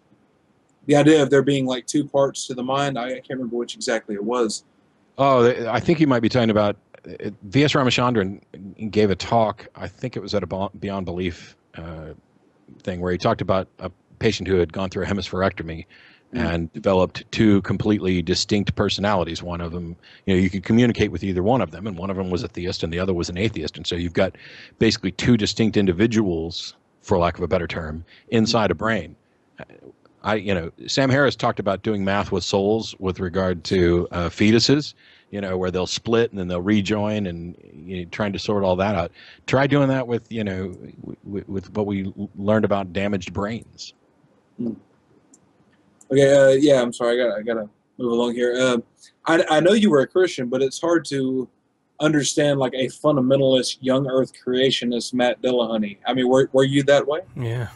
The idea of there being like two parts to the mind. I can't remember which exactly it was. Oh, I think you might be talking about V.S. Ramachandran gave a talk. I think it was at a Beyond Belief thing where he talked about a patient who had gone through a hemispherectomy and developed two completely distinct personalities. One of them, you could communicate with either one of them, and one of them was a theist and the other was an atheist. And so you've got basically two distinct individuals, for lack of a better term, inside a brain. Sam Harris talked about doing math with souls with regard to fetuses, where they'll split and then they'll rejoin, and trying to sort all that out. Try doing that with, with what we learned about damaged brains. Okay, yeah, I'm sorry, I gotta move along here. I know you were a Christian, but it's hard to understand like a fundamentalist young Earth creationist, Matt Dillahunty. I mean, were you that way? Yeah.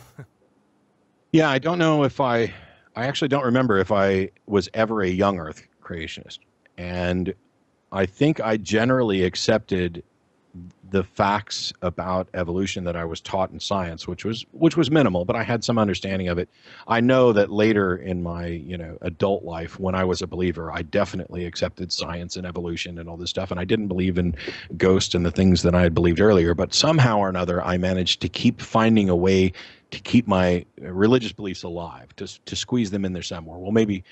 Yeah, I don't know if I actually don't remember if I was ever a young Earth creationist. And I think I generally accepted the facts about evolution that I was taught in science, which was minimal, but I had some understanding of it. I know that later in my, adult life, when I was a believer, I definitely accepted science and evolution and all this stuff. And I didn't believe in ghosts and the things that I had believed earlier, but somehow or another, I managed to keep finding a way to keep my religious beliefs alive, to squeeze them in there somewhere. Well, maybe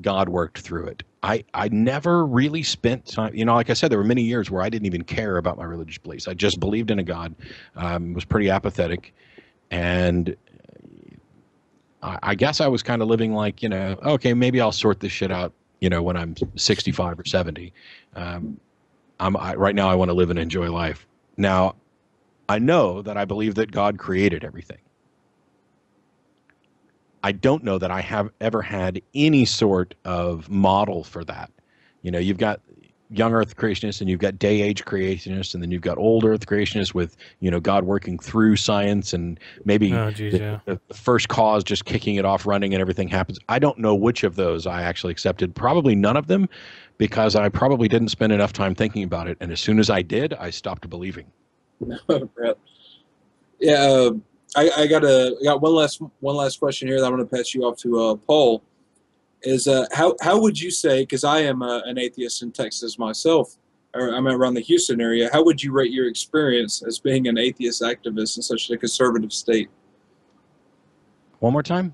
God worked through it. I never really spent time, like I said, there were many years where I didn't even care about my religious beliefs. I just believed in a God, was pretty apathetic. And I guess I was kind of living like, okay, maybe I'll sort this shit out, when I'm 65 or 70. Right now I want to live and enjoy life. Now, I know that I believe that God created everything. I don't know that I have ever had any sort of model for that. You've got young Earth creationists and you've got day age creationists, and then you've got old Earth creationists with, God working through science and maybe the first cause just kicking it off running and everything happens. I don't know which of those I actually accepted. Probably none of them, because I probably didn't spend enough time thinking about it. And as soon as I did, I stopped believing. Yeah. I got one last question here that I'm going to pass you off to Paul. Is how would you say, because I am an atheist in Texas myself, or I'm around the Houston area, how would you rate your experience as being an atheist activist in such a conservative state? One more time?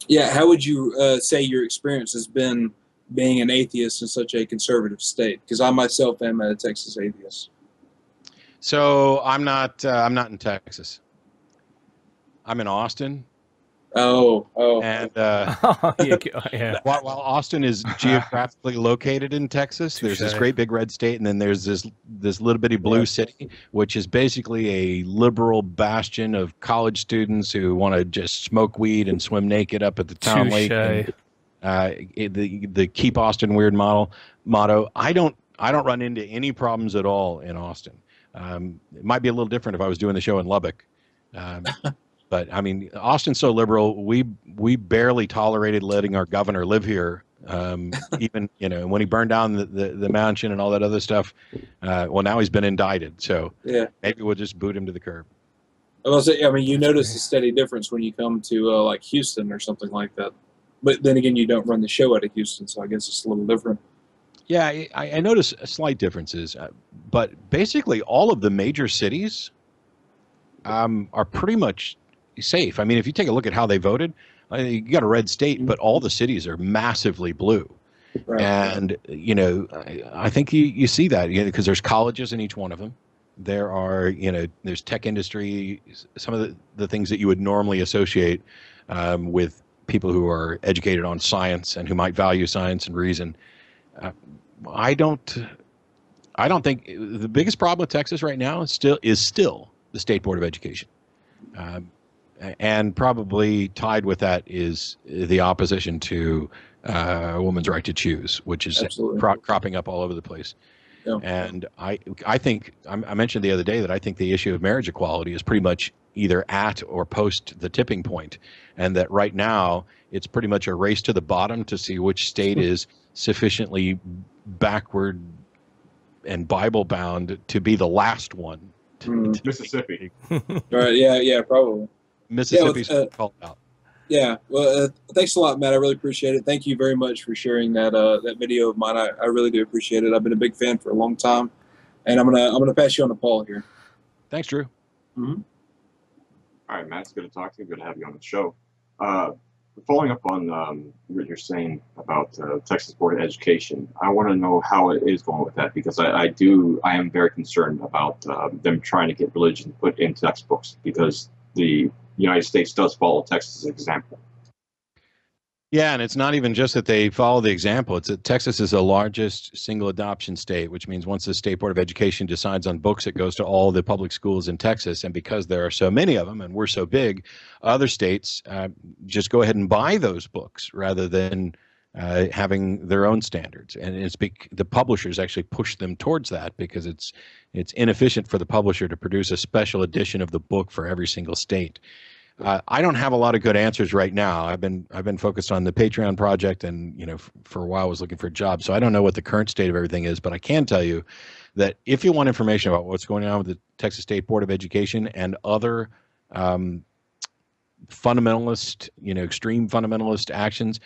Yeah, how would you say your experience has been being an atheist in such a conservative state? Because I myself am a Texas atheist. So I'm not in Texas. I'm in Austin. Oh. And yeah. while Austin is geographically located in Texas, there's this great big red state, and then there's this little bitty blue city, which is basically a liberal bastion of college students who want to just smoke weed and swim naked up at the town lake. And, the Keep Austin Weird motto. I I don't run into any problems at all in Austin. It might be a little different if I was doing the show in Lubbock. But I mean, Austin's so liberal. We barely tolerated letting our governor live here. Even, you know, when he burned down the mansion and all that other stuff. Well, now he's been indicted. So Yeah. maybe we'll just boot him to the curb. I mean, you notice a steady difference when you come to like Houston or something like that. But then again, you don't run the show out of Houston, so I guess it's a little different. Yeah, I notice slight differences, but basically all of the major cities are pretty much safe. I mean, if you take a look at how they voted, you got a red state, but all the cities are massively blue. Right. And, you know, I think you see that, you know, because there's colleges in each one of them. There are, you know, there's tech industry, some of the things that you would normally associate with people who are educated on science and who might value science and reason. I don't think the biggest problem with Texas right now is still the State Board of Education. And probably tied with that is the opposition to a woman's right to choose, which is cropping up all over the place. Yeah. And I think I mentioned the other day that I think the issue of marriage equality is pretty much either at or post the tipping point, and that right now it's pretty much a race to the bottom to see which state is sufficiently backward and Bible bound to be the last one. Mississippi. Right. Yeah. Probably. Mississippi's called out. Yeah. Well, thanks a lot, Matt. I really appreciate it. Thank you very much for sharing that that video of mine. I really do appreciate it. I've been a big fan for a long time, and I'm gonna pass you on to Paul here. Thanks, Drew. Mm-hmm. All right, Matt. It's good to talk to you. Good to have you on the show. Following up on what you're saying about Texas Board of Education, I want to know how it is going with that, because I am very concerned about them trying to get religion put in textbooks, because the United States does follow Texas' example. Yeah, and it's not even just that they follow the example. It's that Texas is the largest single adoption state, which means once the State Board of Education decides on books, it goes to all the public schools in Texas. And because there are so many of them and we're so big, other states just go ahead and buy those books rather than having their own standards. And the publishers actually push them towards that because it's inefficient for the publisher to produce a special edition of the book for every single state. I don't have a lot of good answers right now. I've been focused on the Patreon project, and for a while I was looking for a job, so I don't know what the current state of everything is. But I can tell you that if you want information about what's going on with the Texas State Board of Education and other fundamentalist, extreme fundamentalist actions,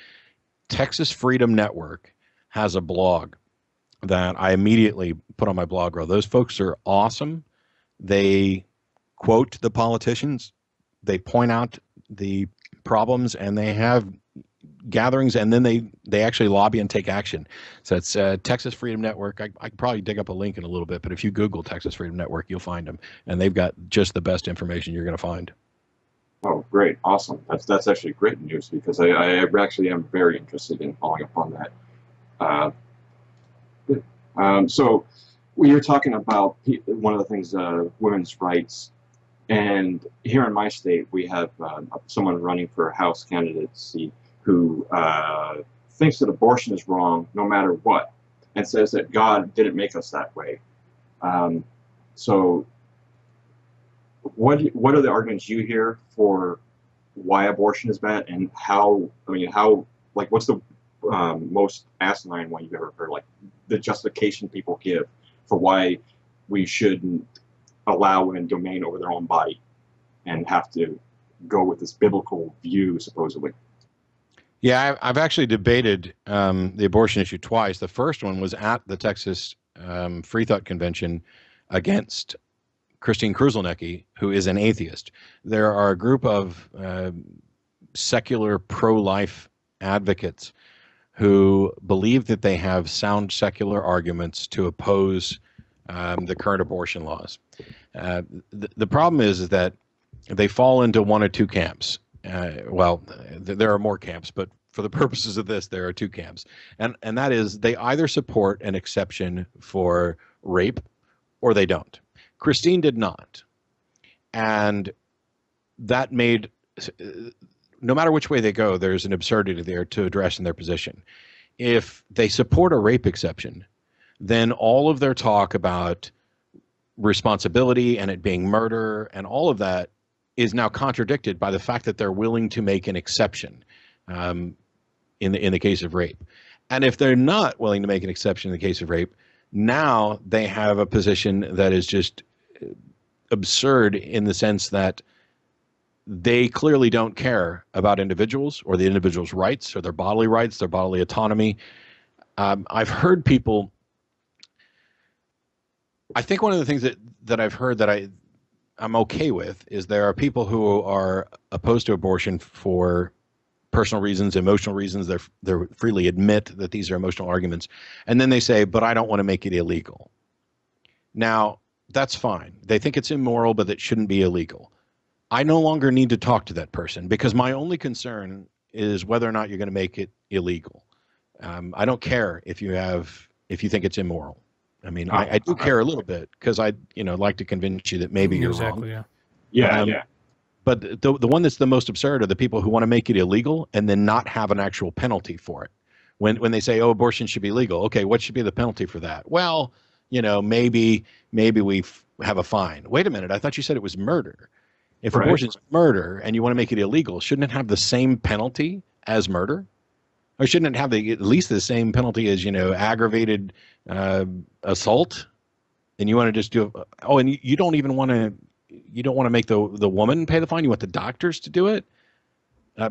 Texas Freedom Network has a blog that I immediately put on my blog roll. Those folks are awesome. They quote the politicians. They point out the problems, and they have gatherings, and then they actually lobby and take action. So it's Texas Freedom Network. I could probably dig up a link in a little bit, but if you Google Texas Freedom Network, you'll find them, and they've got just the best information you're going to find. Oh, great. Awesome. That's actually great news, because I actually am very interested in following up on that. So we were talking about one of the things, women's rights. And here in my state, we have someone running for House candidacy who thinks that abortion is wrong no matter what, and says that God didn't make us that way. So what are the arguments you hear for why abortion is bad, and what's the most asinine one you've ever heard, like the justification people give for why we shouldn't allow women domain over their own body and have to go with this biblical view, supposedly? Yeah, I've actually debated the abortion issue twice. The first one was at the Texas Free Thought Convention against Christine Kruzelnicki, who is an atheist. There are a group of secular pro-life advocates who believe that they have sound secular arguments to oppose the current abortion laws. The problem is that they fall into one or two camps. Well, there are more camps, but for the purposes of this, there are two camps. And that is, they either support an exception for rape or they don't. Christine did not. And that made, no matter which way they go, there's an absurdity there to address in their position. If they support a rape exception, then all of their talk about responsibility and it being murder and all of that is now contradicted by the fact that they're willing to make an exception in the case of rape. And if they're not willing to make an exception in the case of rape, now they have a position that is just absurd in the sense that they clearly don't care about individuals or the individual's rights or their bodily rights, their bodily autonomy. I've heard people, I think one of the things that I've heard that I'm okay with is there are people who are opposed to abortion for personal reasons, emotional reasons. They freely admit that these are emotional arguments. And then they say, but I don't want to make it illegal. Now, that's fine. They think it's immoral, but it shouldn't be illegal. I no longer need to talk to that person because my only concern is whether or not you're going to make it illegal. I don't care if you think it's immoral. I mean, I do care a little bit because I like to convince you that maybe you're wrong. Yeah. But the one that's the most absurd are the people who want to make it illegal and then not have an actual penalty for it. When they say, oh, abortion should be legal. Okay, what should be the penalty for that? Well, maybe we have a fine. Wait a minute. I thought you said it was murder. If abortion's murder and you want to make it illegal, shouldn't it have the same penalty as murder? Or shouldn't it have at least the same penalty as, aggravated assault? And you want to just do and you don't even want to make the woman pay the fine. You want the doctors to do it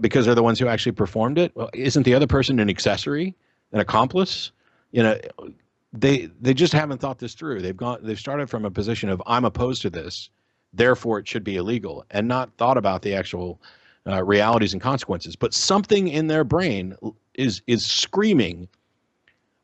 because they're the ones who actually performed it. Well, isn't the other person an accessory, an accomplice? They just haven't thought this through. They've started from a position of I'm opposed to this, therefore it should be illegal, and not thought about the actual realities and consequences. But something in their brain is screaming,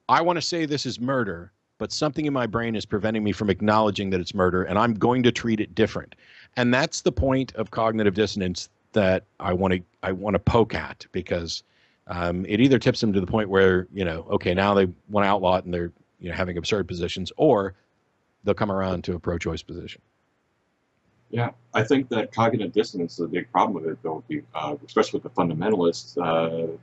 I want to say this is murder, but something in my brain is preventing me from acknowledging that it's murder, and I'm going to treat it different. And that's the point of cognitive dissonance that I want to poke at, because it either tips them to the point where, okay, now they want to outlaw it and they're having absurd positions, or they'll come around to a pro-choice position. Yeah, I think that cognitive dissonance is a big problem with it, though, especially with the fundamentalists.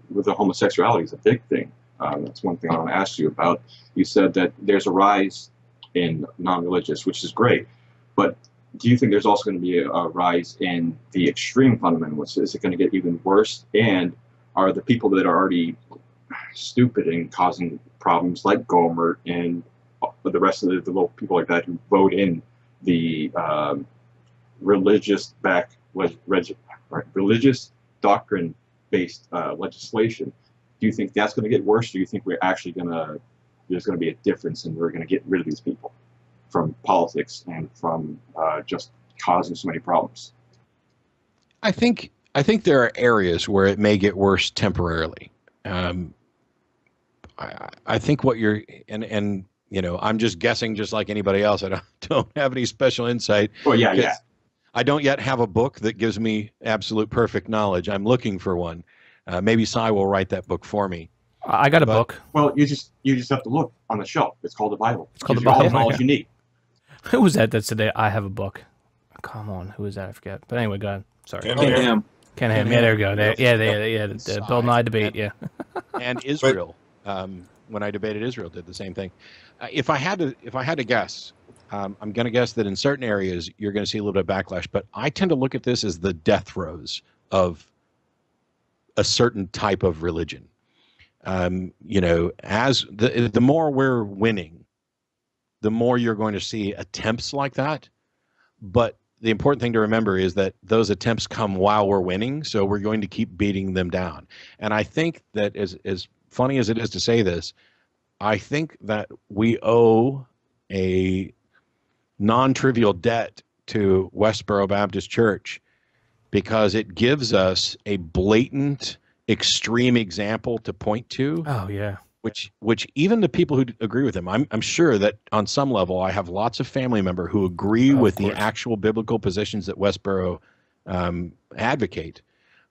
With the homosexuality is a big thing. That's one thing I want to ask you about. You said that there's a rise in non-religious, which is great, but do you think there's also going to be a rise in the extreme fundamentalists? Is it going to get even worse? And are the people that are already stupid and causing problems like Gomer and the rest of the little people like that who vote in the religious doctrine-based legislation, do you think that's going to get worse? Do you think we're actually there's going to be a difference and we're going to get rid of these people from politics and from just causing so many problems? I think there are areas where it may get worse temporarily. I think what you're and I'm just guessing, just like anybody else. I don't have any special insight. Oh yeah. I don't yet have a book that gives me absolute perfect knowledge. I'm looking for one. Maybe Cy will write that book for me. I got a book. Well, you just have to look on the shelf. It's called the Bible. It's called the Bible. All the knowledge you need. Who was that today? I have a book. Come on, who is that? I forget. But anyway, go ahead. Sorry. Ken Ham. Ken Ham. Yeah, there we go. The Bill Nye debate. Yeah. And Israel. When I debated Israel, did the same thing. If I had to guess, I'm going to guess that in certain areas you're going to see a little bit of backlash. But I tend to look at this as the death throes of a certain type of religion. As the more we're winning, the more you're going to see attempts like that. But the important thing to remember is that those attempts come while we're winning, so we're going to keep beating them down. And I think that as funny as it is to say this, I think that we owe a non-trivial debt to Westboro Baptist Church, because it gives us a blatant, extreme example to point to. Oh yeah. Which even the people who agree with him, I'm sure that on some level I have lots of family members who agree with the actual biblical positions that Westboro advocate,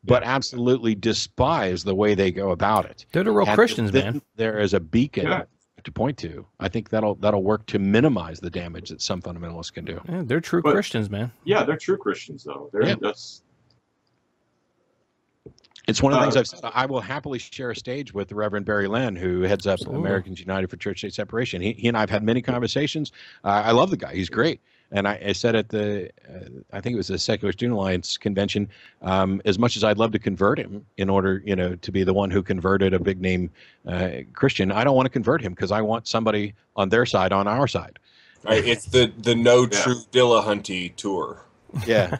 but absolutely despise the way they go about it. They're the real Christians, man. There is a beacon to point to. I think that'll work to minimize the damage that some fundamentalists can do. Yeah, they're true Christians, man. Yeah, they're true Christians, though. It's one of the things I've said. I will happily share a stage with the Reverend Barry Lynn, who heads up Americans United for Church-State Separation. He and I have had many conversations. I love the guy. He's great. And I said at the, I think it was the Secular Student Alliance convention, as much as I'd love to convert him in order, to be the one who converted a big name Christian, I don't want to convert him because I want somebody on their side, on our side. Right, it's the No True Dillahunty tour. Yeah.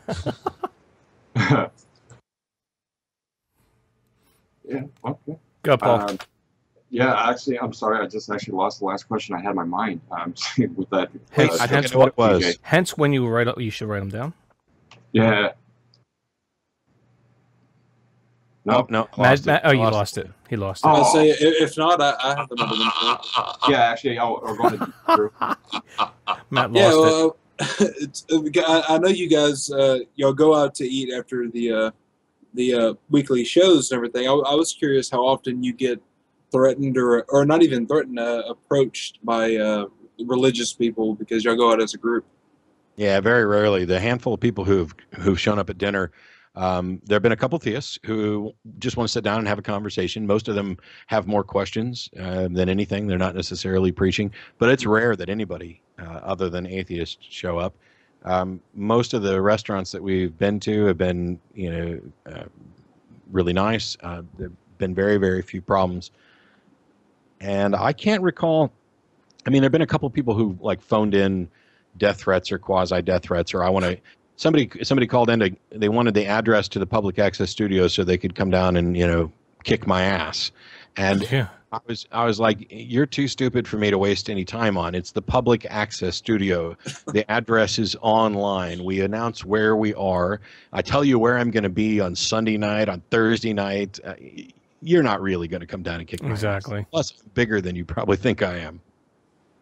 Yeah. Okay. Go, Paul. Yeah, actually, I'm sorry. I just actually lost the last question I had in my mind with that. Hey, I don't know what it was. DJ. Hence, when you write, you should write them down. Yeah. No. No. Matt, you lost it. He lost it. Oh. I'll say if not, I have another one. Yeah, actually, we're going to Drew. Matt lost it. I know you guys y'all go out to eat after the weekly shows and everything. I was curious how often you get threatened or not even threatened, approached by religious people because y'all go out as a group. Yeah, very rarely. The handful of people who've shown up at dinner, there have been a couple theists who just want to sit down and have a conversation. Most of them have more questions than anything. They're not necessarily preaching, but it's rare that anybody other than atheists show up. Most of the restaurants that we've been to have been, really nice. There've been very, very few problems. And I can't recall. I mean, there've been a couple of people who phoned in death threats or quasi death threats, or somebody called in they wanted the address to the public access studio so they could come down and kick my ass. And Yeah. I was like, you're too stupid for me to waste any time on. It's the public access studio. The address is online. We announce where we are. I tell you where I'm going to be on Sunday night, on Thursday night. You're not really going to come down and kick my Exactly. ass. Plus, I'm bigger than you probably think I am.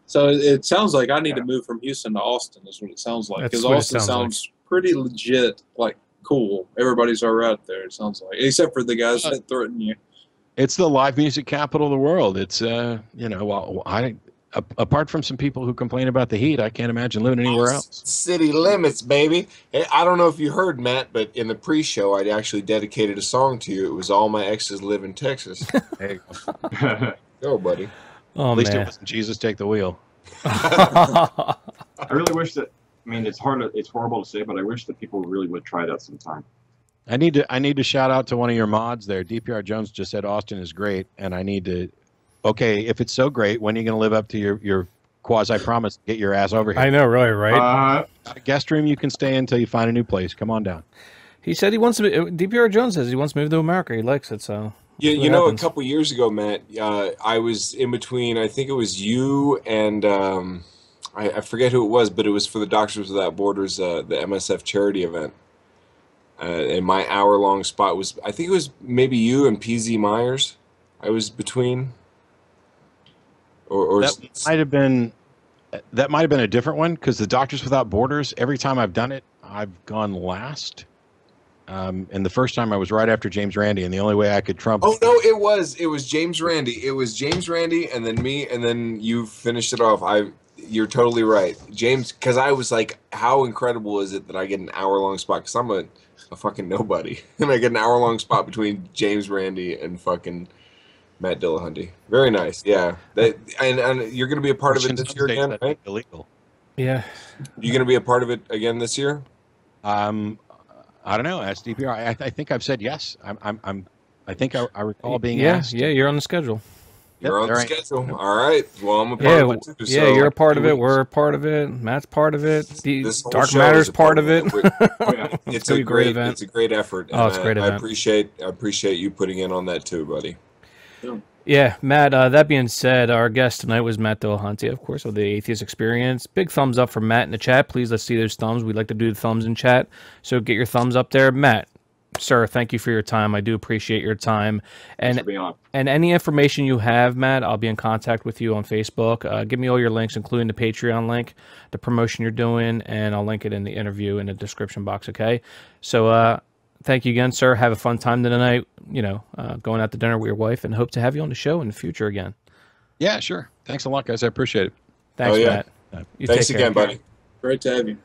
So it sounds like I need to move from Houston to Austin. Is what it sounds like. That's Because what it Austin sounds sounds pretty legit, cool. Everybody's all right there. It sounds like, except for the guys that threaten you. It's the live music capital of the world. It's apart from some people who complain about the heat, I can't imagine living anywhere else. City limits, baby. Hey, I don't know if you heard, Matt, but in the pre-show, I actually dedicated a song to you. It was All My Exes Live in Texas. Hey, Go, buddy. Oh, at least it man. wasn't Jesus Take the Wheel. I really wish that. I mean, it's horrible to say, but I wish that people really would try that sometime. I need to shout out to one of your mods there. DPR Jones just said Austin is great, and I need to. Okay, if it's so great, when are you going to live up to your quasi promise? Get your ass over here. I know, really, right? A guest room you can stay in until you find a new place. Come on down. He said he wants to. DPR Jones says he wants to move to America. He likes it, so. You know, a couple years ago, Matt, I was in between. I think it was you and I forget who it was, but it was for the Doctors Without Borders, the MSF charity event. And my hour-long spot was, I think it was maybe you and PZ Myers. I was between. Or That might have been a different one, because the Doctors Without Borders, every time I've done it, I've gone last. And the first time I was right after James Randi, and the only way I could trump. Oh no, it was James Randi. It was James Randi, and then me, and then you finished it off. You're totally right, James. Because I was like, how incredible is it that I get an hour-long spot? Because I'm a fucking nobody, and I get an hour-long spot between James Randi and fucking Matt Dillahunty. Very nice, yeah. And you're gonna be a part of it this year again, right? Illegal. Yeah. You're gonna be a part of it again this year? I don't know. Ask DPR. I think I've said yes. I think I recall being Yeah, asked. yeah, you're on the schedule. You're on the right. schedule. All right. Well, I'm a part Yeah, of it too. yeah, so you're a part of it. 2 weeks. We're a part of it. Matt's part of it. The This whole Dark show Matter's is a part of it. It's gonna a be a great great event. It's a great effort. Oh, it's a and great I event. appreciate you putting in on that too, buddy. Yeah, Matt, that being said, our guest tonight was Matt Dillahunty, of course, of the Atheist Experience. Big thumbs up for Matt in the chat. Please, let's see those thumbs. We like to do the thumbs in chat, so get your thumbs up there. Matt, sir, thank you for your time. I do appreciate your time. Thanks for being on. And any information you have, Matt, I'll be in contact with you on Facebook. Give me all your links, including the Patreon link, the promotion you're doing, and I'll link it in the interview in the description box, okay? So, thank you again, sir. Have a fun time tonight, going out to dinner with your wife, and hope to have you on the show in the future again. Yeah, sure. Thanks a lot, guys. I appreciate it. Thanks, Oh, yeah. Matt. You Thanks take care. again, buddy. Great to have you.